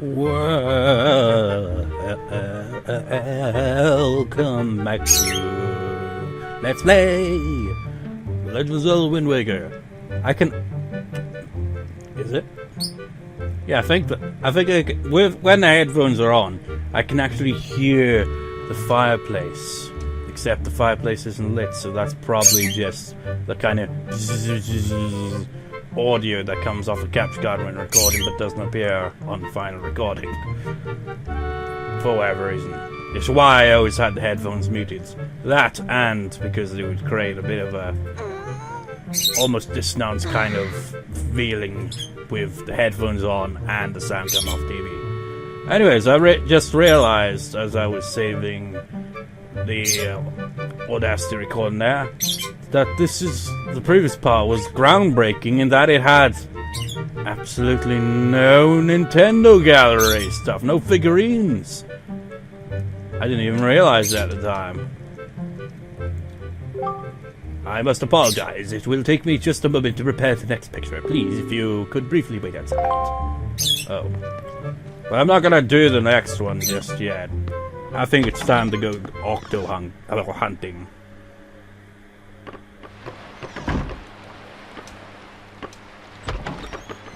Welcome back to Let's Play Legend of Zelda Wind Waker. I can... Is it? Yeah, I think when the headphones are on, I can actually hear the fireplace. Except the fireplace isn't lit, so that's probably just the kind of audio that comes off the capture card when recording but doesn't appear on the final recording. For whatever reason. It's why I always had the headphones muted. That, and because it would create a bit of a almost dissonance kind of feeling with the headphones on and the sound coming off TV. Anyways, I just realized as I was saving the Audacity recording there that the previous part was groundbreaking in that it had absolutely no Nintendo Gallery stuff, no figurines. I didn't even realize that at the time. I must apologize. It will take me just a moment to prepare the next picture. Please, if you could briefly wait outside. Oh. But I'm not gonna do the next one just yet. I think it's time to go octo hunting.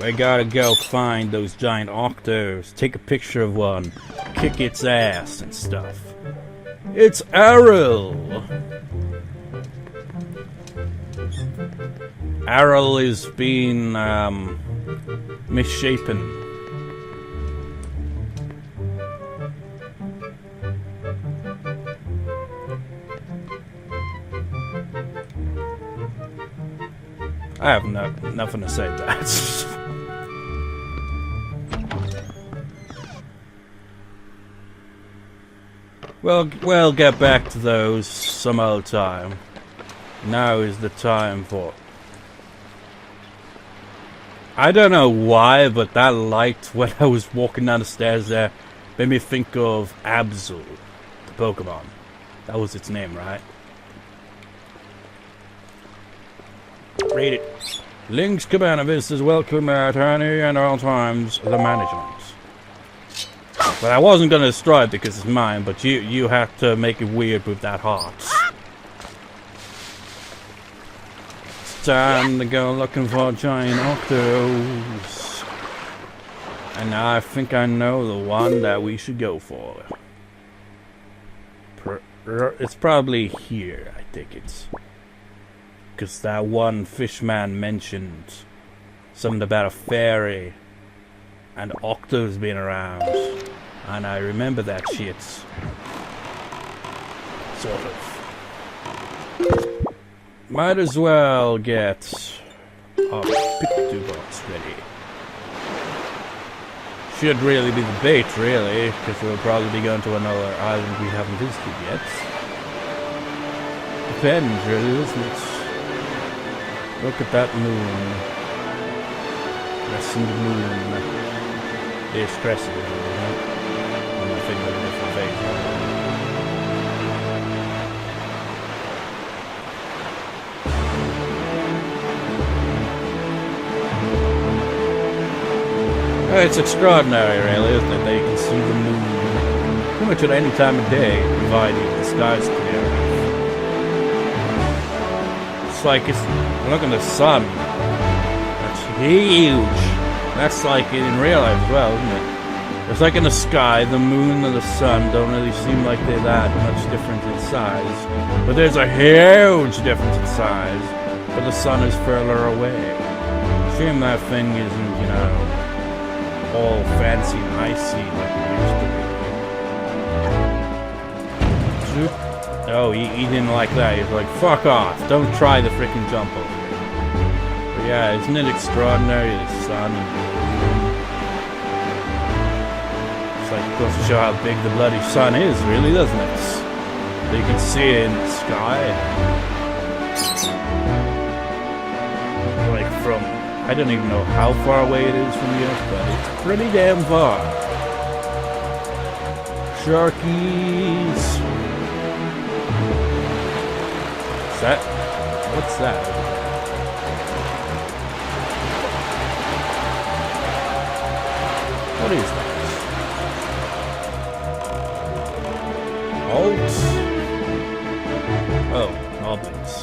We gotta go find those giant octos, take a picture of one, kick its ass and stuff. It's Errol! Errol is being misshapen. I have nothing to say to that. We'll get back to those some other time. Now is the time for... I don't know why, but that light when I was walking down the stairs there made me think of Absol, the Pokemon. That was its name, right? Read it. Link's command of this is welcome at any and all times the management. But I wasn't gonna destroy it because it's mine, but you have to make it weird with that heart. It's time to go looking for giant octos. And I think I know the one that we should go for. It's probably here, I think it's. Because that one fishman mentioned something about a fairy and octos being around. And I remember that shit. Sort of. Might as well get our pictobox ready. Should really be the bait, really, because we'll probably be going to another island we haven't visited yet. Depends, really, doesn't it? Look at that moon. Crescent moon. There's crescent moon, right? On my finger in a different phase. It's extraordinary, really, isn't it? They can see the moon pretty much at any time of day, provided the sky's clear. It's like look at the sun. That's huge. That's like in real life as well, isn't it? It's like in the sky, the moon and the sun don't really seem like they're that much different in size. But there's a huge difference in size. But the sun is further away. Shame that thing isn't, you know, all fancy and icy like it used to be. Oh, he didn't like that. He's like, fuck off. Don't try the freaking jump over here. But yeah, isn't it extraordinary? The sun and the moon. It's like, it goes to show how big the bloody sun is, really, doesn't it? So you can see it in the sky. Like from, I don't even know how far away it is from the Earth, but it's pretty damn far. Sharkies. What's that? What is that? Alt. Oh, oblings.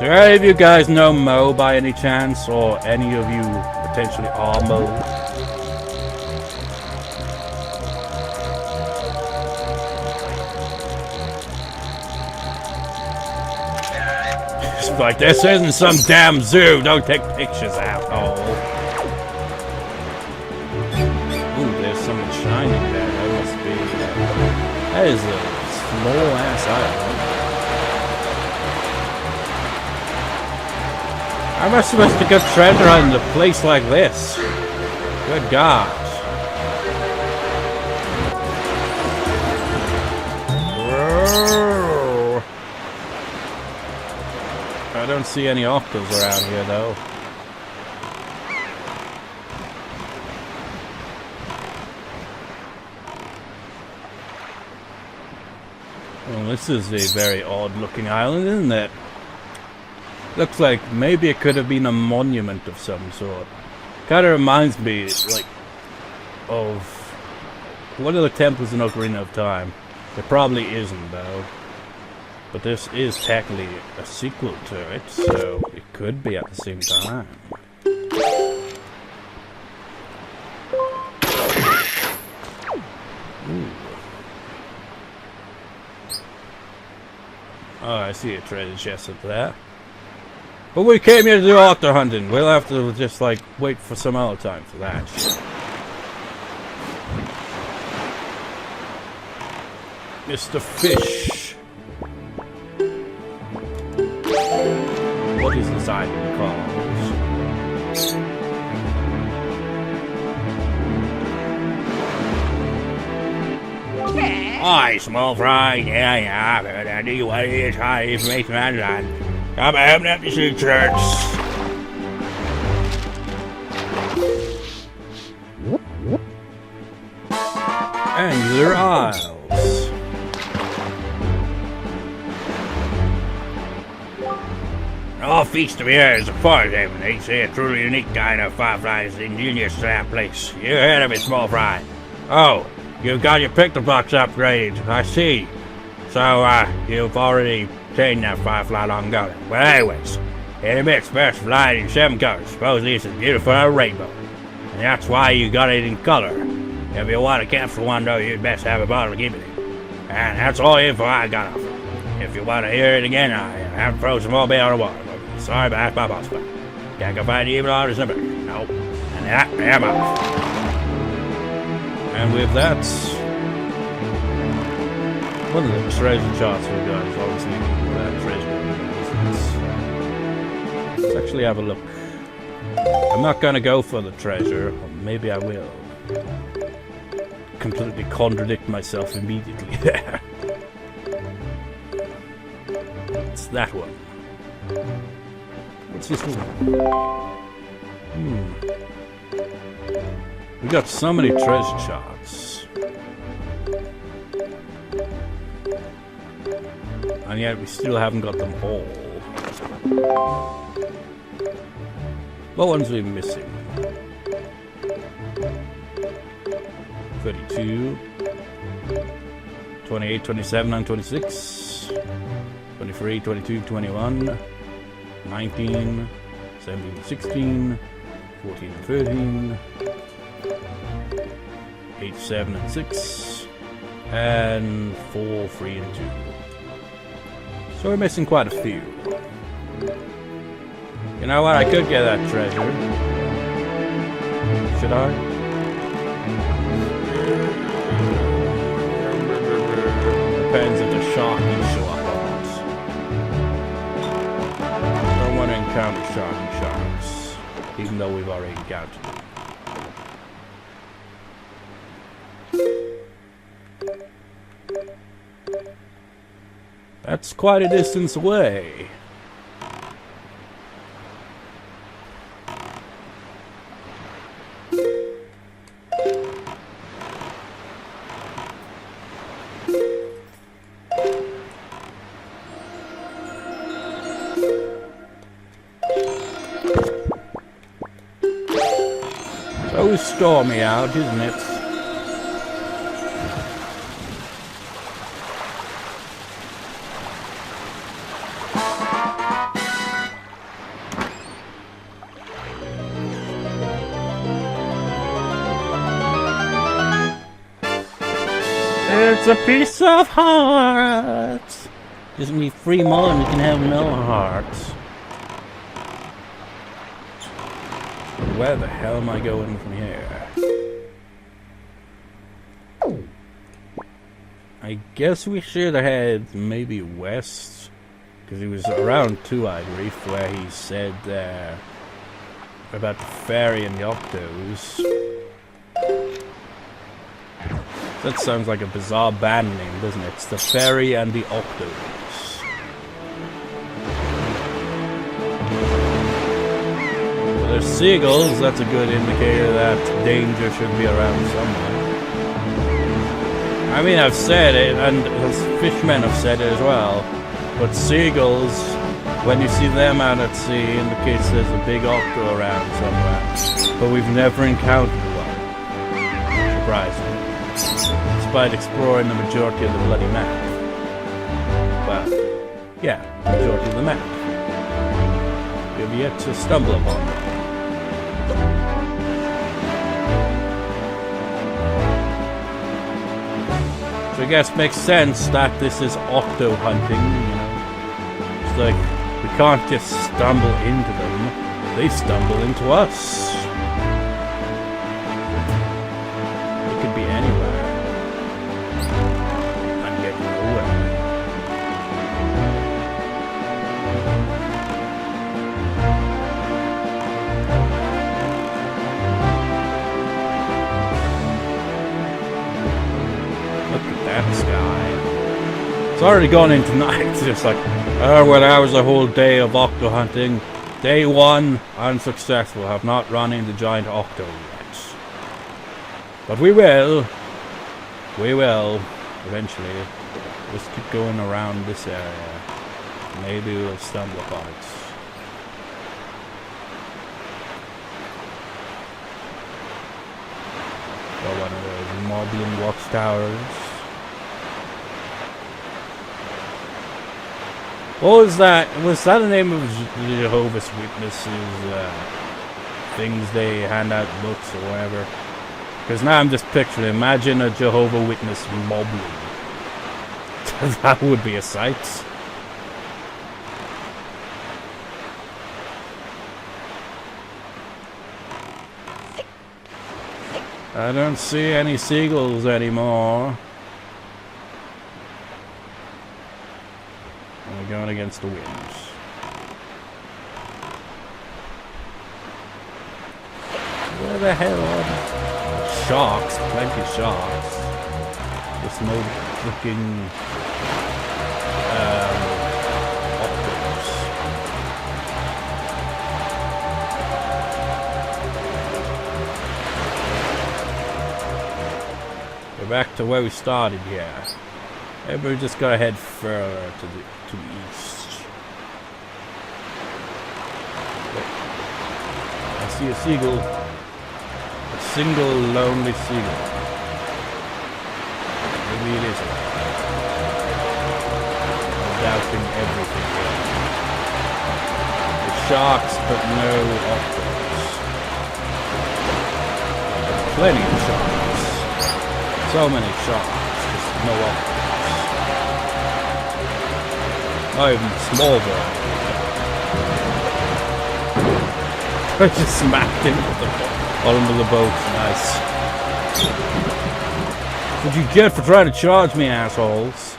Do any of you guys know Mo by any chance? Or any of you potentially are Mo? It's like, this isn't some damn zoo. Don't take pictures out. Oh. Ooh, there's something shining there. That must be... that is a small ass island. How am I supposed to get treasure on a place like this? Good God. I don't see any octos around here though. Well, this is a very odd looking island, isn't it? Looks like maybe it could have been a monument of some sort. Kind of reminds me, like, of one of the temples in Ocarina of Time. It probably isn't, though. But this is technically a sequel to it, so it could be at the same time. Ooh. Oh, I see a treasure chest up there. But we came here to do octo hunting. We'll have to just, like, wait for some other time for that. Mr. Fish. What is this island called? Hi, small fry. Yeah, I've heard I do what it is. High information online. I'm having up to see church. Angular Isles. All feast of yours, as far as they say, a truly unique kind of fireflies ingenious to that place. You heard of it, small fry. Oh, you've got your pictobox upgraded. I see. So, you've already seen that firefly long ago. Well, anyways, it emits burst of light in 7 colors. Supposedly it's as beautiful as a rainbow. And that's why you got it in color. If you want to capture one, though, you'd best have a bottle to keep it in. And that's all the info I got off it. If you want to hear it again, I have frozen more bit on the water. Sorry, but that's my boss. Can't go find the evil artist number. Nope. And that, I'm off. And with that, one of the treasure charts we got is obviously that treasure. Let's actually have a look. I'm not gonna go for the treasure, or maybe I will. Completely contradict myself immediately there. It's that one. What's this one? We got so many treasure charts. And yet we still haven't got them all. What ones are we missing? 32, 28, 27, and 26, 23, 22, 21, 19, 17, 16, 14, and 13, 8, 7, and 6, and 4, 3, and 2. So we're missing quite a few. You know what? I could get that treasure. Should I? Depends if the shark can show up or not. Don't want to encounter sharks, even though we've already encountered them. That's quite a distance away. So stormy out, isn't it? It's a piece of heart. Gives me 3 more and you can have no heart. Where the hell am I going from here? I guess we should head maybe west. Because he was around Two-Eyed Reef where he said about the fairy and the Octos. That sounds like a bizarre band name, doesn't it? It's the fairy and the Octos. Well, there's seagulls, that's a good indicator that danger should be around somewhere. I mean, I've said it, and fishermen have said it as well, but seagulls, when you see them out at sea, indicates there's a big octo around somewhere. But we've never encountered one. Surprisingly. Despite exploring the majority of the bloody map. Well, yeah, the majority of the map. We've yet to stumble upon them. So I guess it makes sense that this is octo hunting, you know. It's like, we can't just stumble into them, they stumble into us. It could be anywhere. I'm getting nowhere. Look at that sky. It's already gone into night. It's just like, oh, well, that was a whole day of octo hunting. Day 1, unsuccessful. Have not run into giant octo yet. But we will. We will. Eventually. Just keep going around this area. Maybe we'll stumble upon it. Or one of those moblin watchtowers. What was that? Was that the name of Jehovah's Witnesses? Things they hand out books or whatever? Because now I'm just picturing, imagine a Jehovah's Witness moblin. That would be a sight. I don't see any seagulls anymore. We're going against the winds. Where the hell are they? Sharks, plenty of sharks. Just no freaking octopus. We're back to where we started here. Maybe we just gotta head further to the east. I see a seagull. A single lonely seagull. Maybe it isn't. I'm doubting everything here. The sharks, but no octopus. Plenty of sharks. So many sharks, just no octopus. Not even small bird. I just smacked him with the under the boat. Nice. What'd you get for trying to charge me, assholes?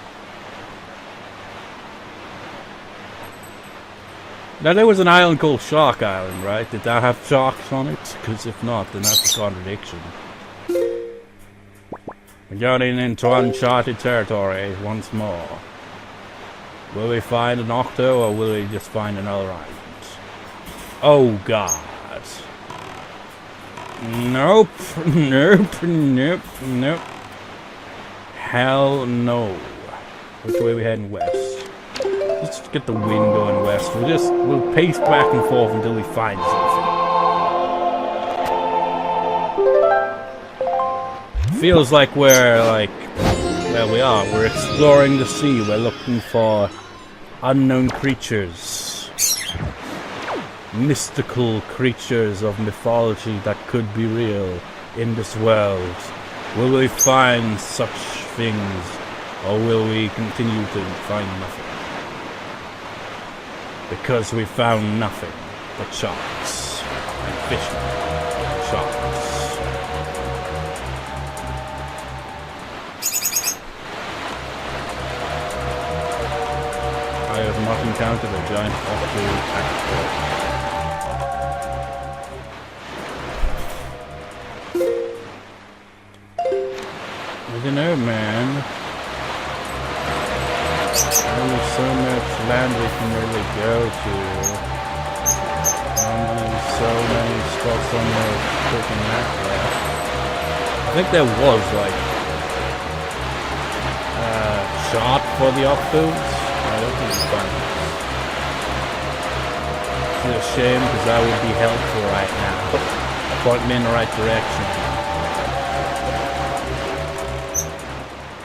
Now there was an island called Shark Island, right? Did that have sharks on it? Because if not, then that's a contradiction. We're going into uncharted territory once more. Will we find an octo or will we just find another island? Oh god. Nope. Nope. Nope. Nope. Hell no. Which way are we heading west? Let's get the wind going west. We'll pace back and forth until we find something. Feels like we're we are. We're exploring the sea. We're looking for unknown creatures. Mystical creatures of mythology that could be real in this world. Will we find such things, or will we continue to find nothing? Because we found nothing but sharks and fishmen. Sharks. I have not encountered a giant octo actor. I don't know, man. Only so much land we can really go to. Only so many spots on the freaking map left. I think there was like a shot for the Octos. I don't think it's fun. It's a shame because that would be helpful right now. Point me in the right direction.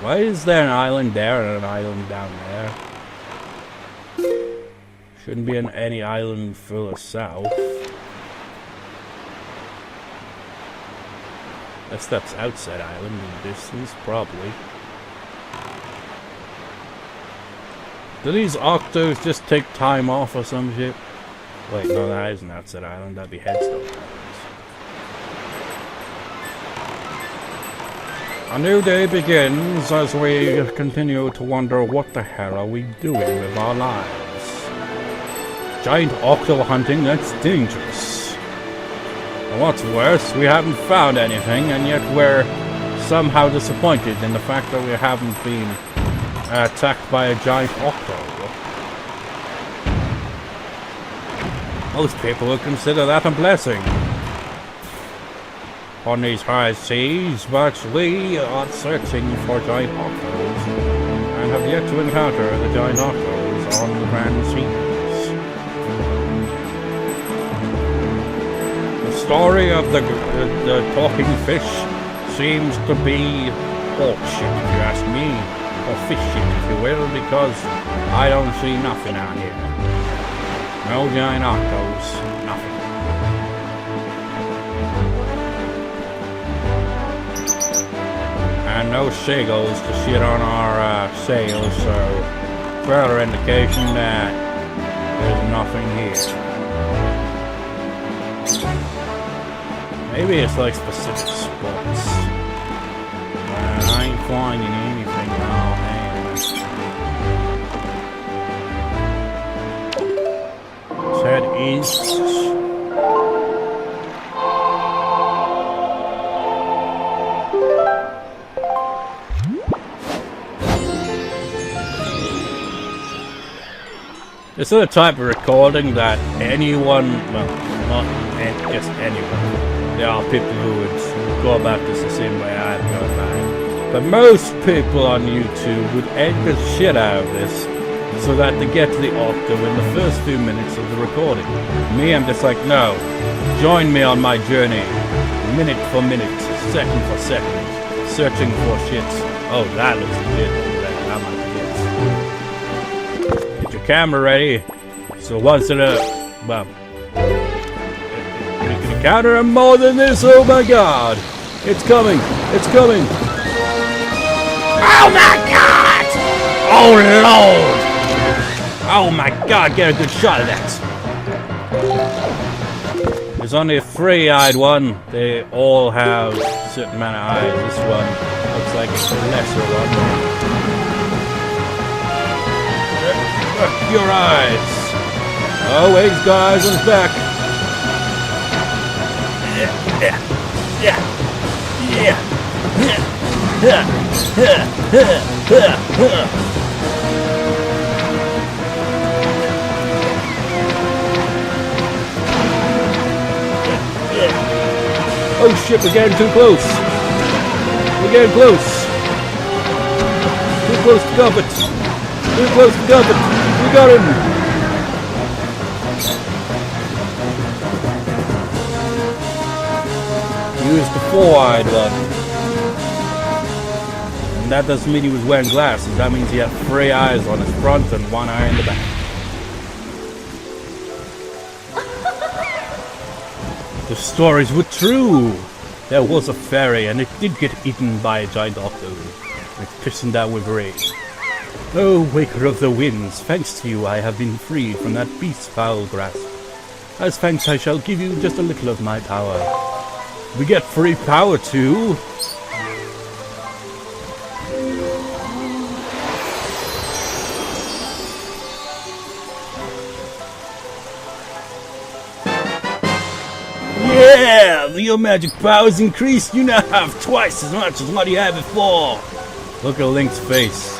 Why is there an island there and an island down there? Shouldn't be any island further south. Guess that's outside island in the distance, probably. Do these Octos just take time off or some shit? Wait, no, that isn't outside island, that'd be Headstone Islands. A new day begins as we continue to wonder what the hell are we doing with our lives. Giant octo hunting, that's dangerous. And what's worse, we haven't found anything, and yet we're somehow disappointed in the fact that we haven't been attacked by a giant octo. Most people would consider that a blessing on these high seas, but we are searching for giant octos and have yet to encounter the giant octos on the grand seas. The story of the talking fish seems to be bullshit, if you ask me, or fish shit, if you will, because I don't see nothing out here. No giant octos, nothing. And no seagulls to shit on our sails, so further indication that there's nothing here. Maybe it's like specific spots. I ain't finding anything. Oh man. Let's head east. This is the type of recording that anyone, well, not just anyone, there are people who would go about this the same way I'd go about it, but most people on YouTube would edit the shit out of this so that they get to the octo in the first few minutes of the recording. Me, I'm just like, no, join me on my journey, minute for minute, second for second, searching for shit. Oh, that looks legit over there, that might be it. Get your camera ready, so once in a, well, you can encounter more than this, oh my god! It's coming! It's coming! Oh my god! Oh lord! Oh my god, get a good shot of that! There's only a three-eyed one. They all have a certain amount of eyes. This one looks like it's a lesser one. Your eyes! Oh, wait, he's got eyes on his back. Oh shit, we're getting too close. We're getting close. Too close to Gubbit. Too close to Gubbit. We got him. Use the four-eyed one. And that doesn't mean he was wearing glasses. That means he had three eyes on his front and one eye in the back. The stories were true. There was a fairy and it did get eaten by a giant octo. It's pissing down with rain. Oh, waker of the winds, thanks to you I have been freed from that beast's foul grasp. As thanks I shall give you just a little of my power. We get free power too! Yeah! Your magic power's increased! You now have twice as much as what you had before! Look at Link's face.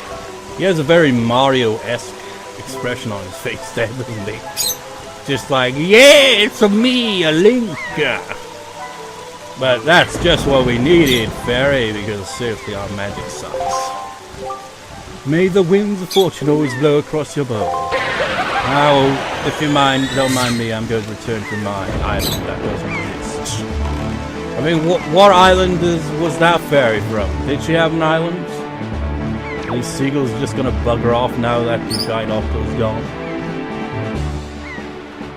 He has a very Mario-esque expression on his face there, doesn't he? Just like, yeah, it's a me, a Link! But that's just what we needed, Fairy, because seriously, our magic sucks. May the winds of fortune always blow across your bow. Now, if you don't mind me, I'm going to return to my island that doesn't exist. I mean, what island was that fairy from? Did she have an island? Are these seagulls just gonna bugger off now that the giant octo's gone?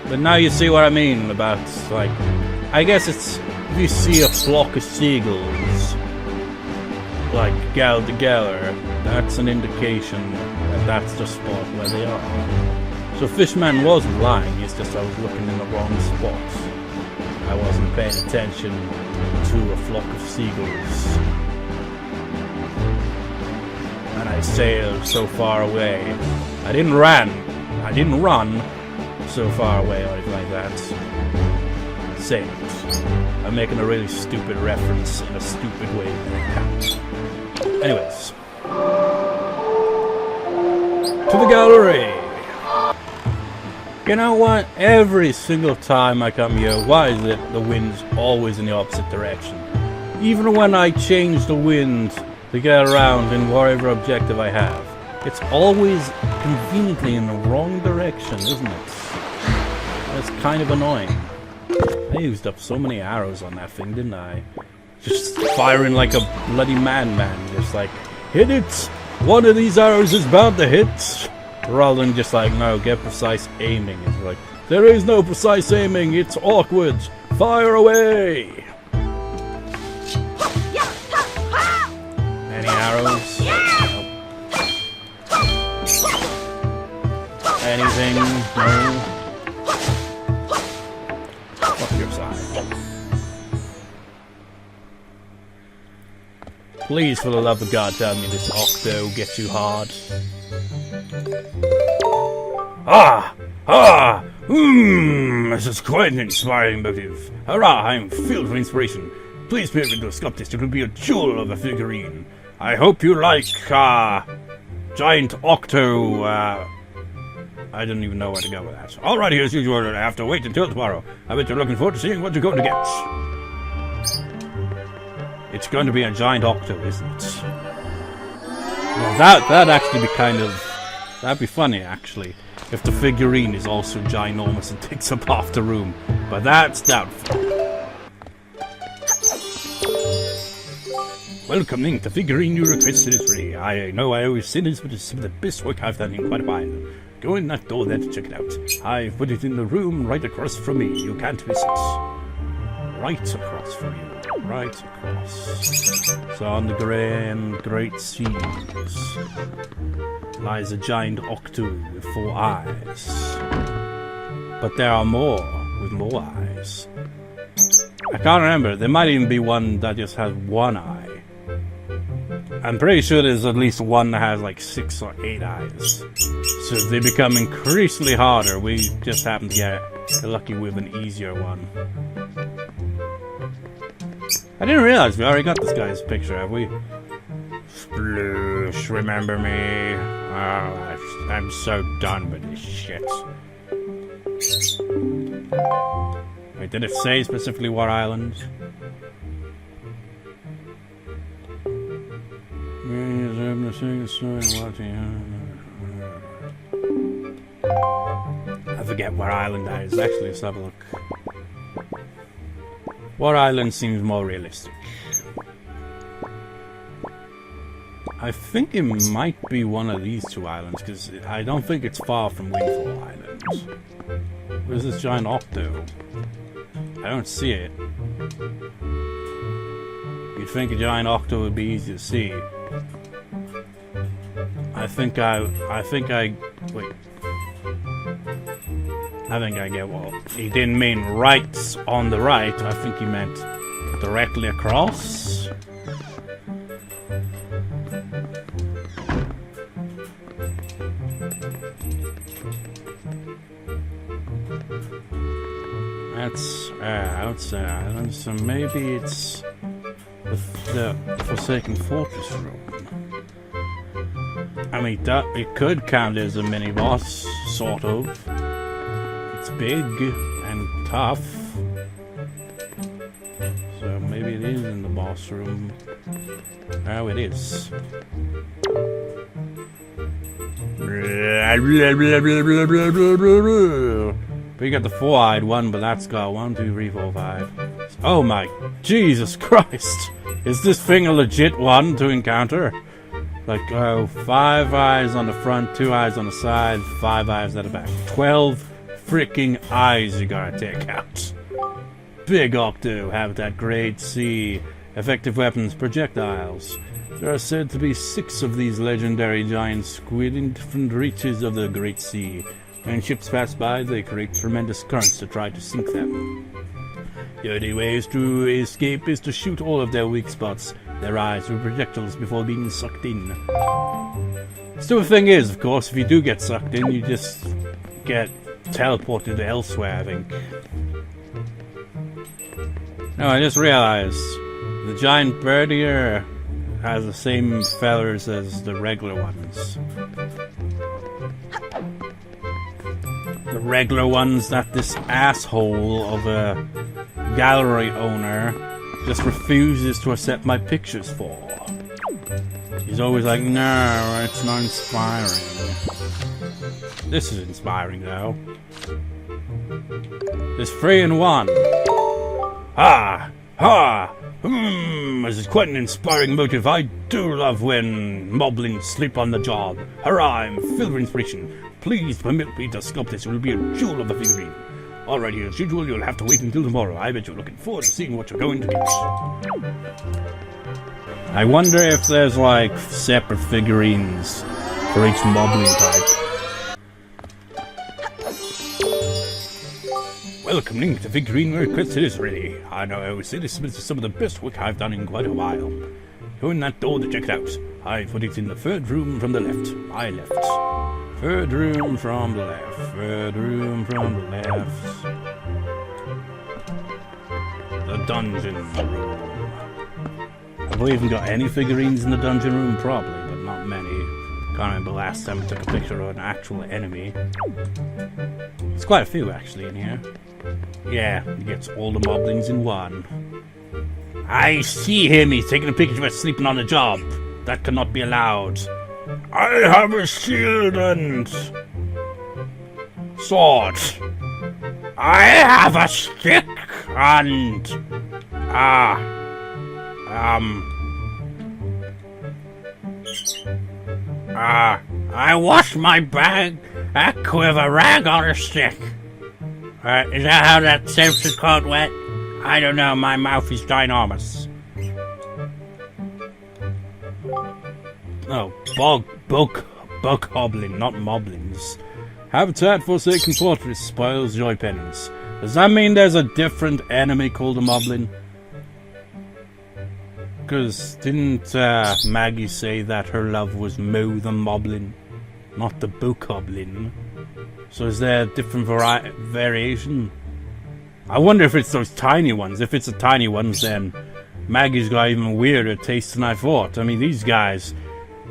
But now you see what I mean about, like, I guess it's, if you see a flock of seagulls, like, gathered together, that's an indication that that's the spot where they are. So Fishman wasn't lying, it's just I was looking in the wrong spot. I wasn't paying attention to a flock of seagulls. And I sailed so far away. I didn't run so far away or anything like that. Sailed. I'm making a really stupid reference in a stupid way. Anyways. To the gallery! You know what? Every single time I come here, why is it the wind's always in the opposite direction? Even when I change the wind to get around in whatever objective I have, it's always conveniently in the wrong direction, isn't it? That's kind of annoying. I used up so many arrows on that thing, didn't I? Just firing like a bloody madman, just like, hit it! One of these arrows is bound to hit! Rather than just like, no, get precise aiming. It's like, there is no precise aiming, it's awkward. Fire away! Any arrows? Anything? No? Fuck your side. Please, for the love of God, tell me this octo gets you hard. This is quite an inspiring motive. Hurrah, I am filled with inspiration. Please permit me to sculpt this. It will be a jewel of a figurine. I hope you like, giant octo, I don't even know where to go with that. Alright, here's usual. I have to wait until tomorrow. I bet you're looking forward to seeing what you're going to get. It's going to be a giant octo, isn't it? Well, that'd actually be kind of... That'd be funny, actually, if the figurine is also ginormous and takes up half the room. But that's doubtful. Welcome, Link. The figurine you requested is ready. I know I always say this, but it's some of the best work I've done in quite a while. Go in that door there to check it out. I've put it in the room right across from me. You can't miss it. Right across from you. Right across. So on the great seas lies a giant octo with 4 eyes. But there are more with more eyes. I can't remember. There might even be one that just has 1 eye. I'm pretty sure there's at least one that has like 6 or 8 eyes. So they become increasingly harder. We just happen to get lucky with an easier one. I didn't realize we already got this guy's picture, have we? Sploosh, remember me? Oh, I'm so done with this shit. Wait, did it say specifically what island? I forget what island that is. Actually, let's have a look. What island seems more realistic? I think it might be one of these 2 islands, because I don't think it's far from Windfall Island. Where's this giant octo? I don't see it. You'd think a giant octo would be easy to see. think I wait. I think I get what he didn't mean right on the right. I think he meant directly across. That's outside, so maybe it's the Forsaken Fortress room. I mean, it could count as a mini boss, sort of. It's big and tough, so maybe it is in the boss room. Oh, it is. We got the four-eyed one, but that's got 1, 2, 3, 4, 5. Oh my Jesus Christ! Is this thing a legit one to encounter? Like, 5 eyes on the front, 2 eyes on the side, 5 eyes at the back. 12 freaking eyes you gotta take out. Big Octo, Habitat Grade C. Effective weapons, projectiles. There are said to be 6 of these legendary giant squid in different reaches of the Great Sea. When ships pass by, they create tremendous currents to try to sink them. The only way to escape is to shoot all of their weak spots, their eyes, with projectiles before being sucked in. So the thing is, of course, if you do get sucked in, you just get teleported elsewhere, I think. No, I just realized the giant bird here has the same feathers as the regular ones. The regular ones that this asshole of a gallery owner just refuses to accept my pictures for. He's always like, no, it's not inspiring. This is inspiring, though. There's 3 in 1. Ha! Ha! This is quite an inspiring motive. I do love when moblins sleep on the job. Hurrah, I'm filled with inspiration. Please permit me to sculpt this. It will be a jewel of a figurine. Alrighty, as usual, you'll have to wait until tomorrow. I bet you're looking forward to seeing what you're going to get. I wonder if there's, like, separate figurines for each moblin type. Welcoming to Figurine Request, it is ready. I know I always say this is some of the best work I've done in quite a while. Go in that door to check it out. I put it in the 3rd room from the left. My left. 3rd room from the left. 3rd room from the left. The dungeon room. Have we even got any figurines in the dungeon room? Probably, but not many. Can't remember last time I took a picture of an actual enemy. There's quite a few actually in here. Yeah, he gets all the moblins in one. I see him. He's taking a picture of us sleeping on the job. That cannot be allowed. I have a shield and sword. I have a stick and I wash my bag with a rag on a stick. Is that how that sounds is called wet? I don't know, my mouth is ginormous. Oh, bug hoblin, not moblins. Habitat Forsaken Fortress, spoils joy penance. Does that mean there's a different enemy called a moblin? Because didn't Maggie say that her love was Mo the Moblin, not the Bokoblin? So is there a different variation? I wonder if it's those tiny ones. If it's the tiny ones, then Maggie's got even weirder taste than I thought. I mean, these guys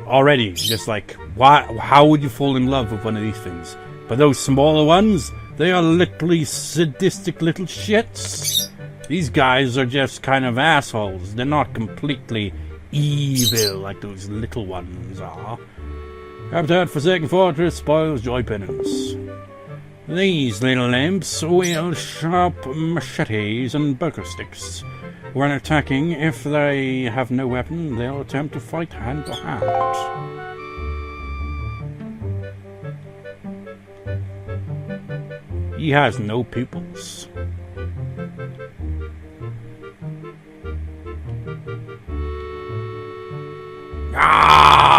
already just like, why? How would you fall in love with one of these things? But those smaller ones, they are literally sadistic little shits. These guys are just kind of assholes. They're not completely evil like those little ones are. Habitat Forsaken Fortress, spoils joy penance. These little imps wield sharp machetes and burger sticks. When attacking, if they have no weapon, they'll attempt to fight hand to hand. He has no pupils. Arrgh!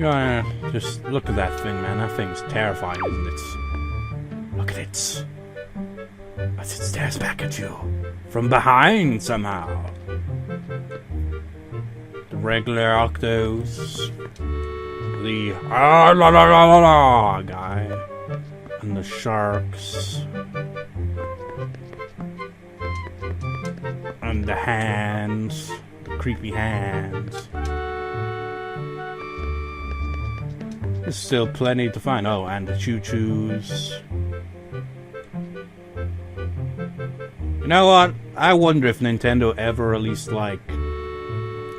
Yeah, just look at that thing, man. That thing's terrifying, isn't it? Look at it. As it stares back at you. From behind, somehow. The regular Octos. The guy. And the sharks. And the hands. The creepy hands. There's still plenty to find. Oh, and the choo-choos. You know what? I wonder if Nintendo ever released, like,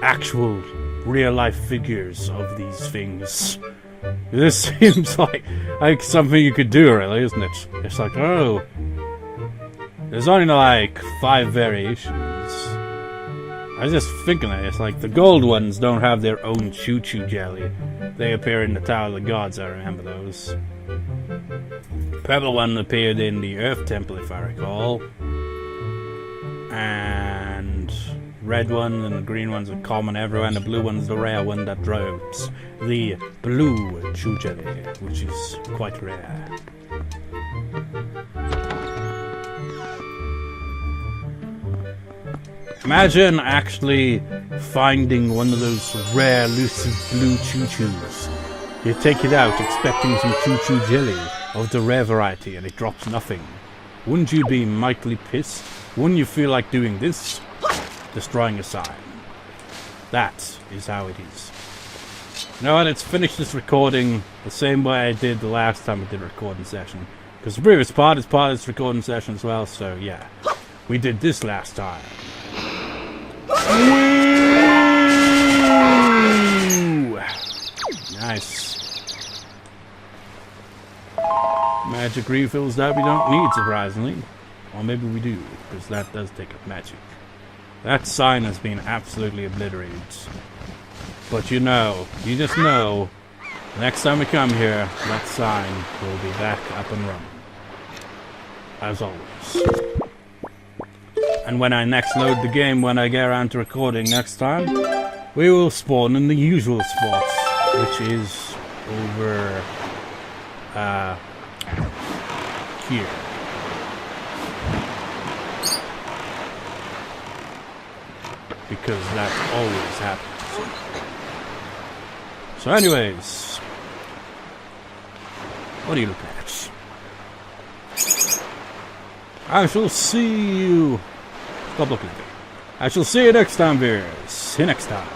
actual real-life figures of these things. This seems like something you could do, really, isn't it? It's like, oh, there's only, like, 5 variations. I was just thinking that it's like the gold ones don't have their own choo-choo jelly. They appear in the Tower of the Gods, I remember those. Purple one appeared in the Earth Temple, if I recall. And red one and the green one's are common everywhere, and the blue one's the rare one that drops. The blue choo jelly, which is quite rare. Imagine actually finding one of those rare elusive blue choo-choos. You take it out expecting some choo-choo jelly of the rare variety and it drops nothing. Wouldn't you be mightily pissed? Wouldn't you feel like doing this? Destroying a sign. That is how it is. You know what, let's finish this recording the same way I did the last time I did a recording session. Because the previous part is part of this recording session as well, so yeah. We did this last time. Woo! Nice. Magic refills that we don't need, surprisingly. Or maybe we do, because that does take up magic. That sign has been absolutely obliterated. But you know, you just know, next time we come here, that sign will be back up and running. As always. And when I next load the game, when I get around to recording next time, we will spawn in the usual spot, which is over here. Because that always happens. So anyways, what are you looking at? I shall see you. Stop looking at me. I shall see you next time, viewers. See you next time.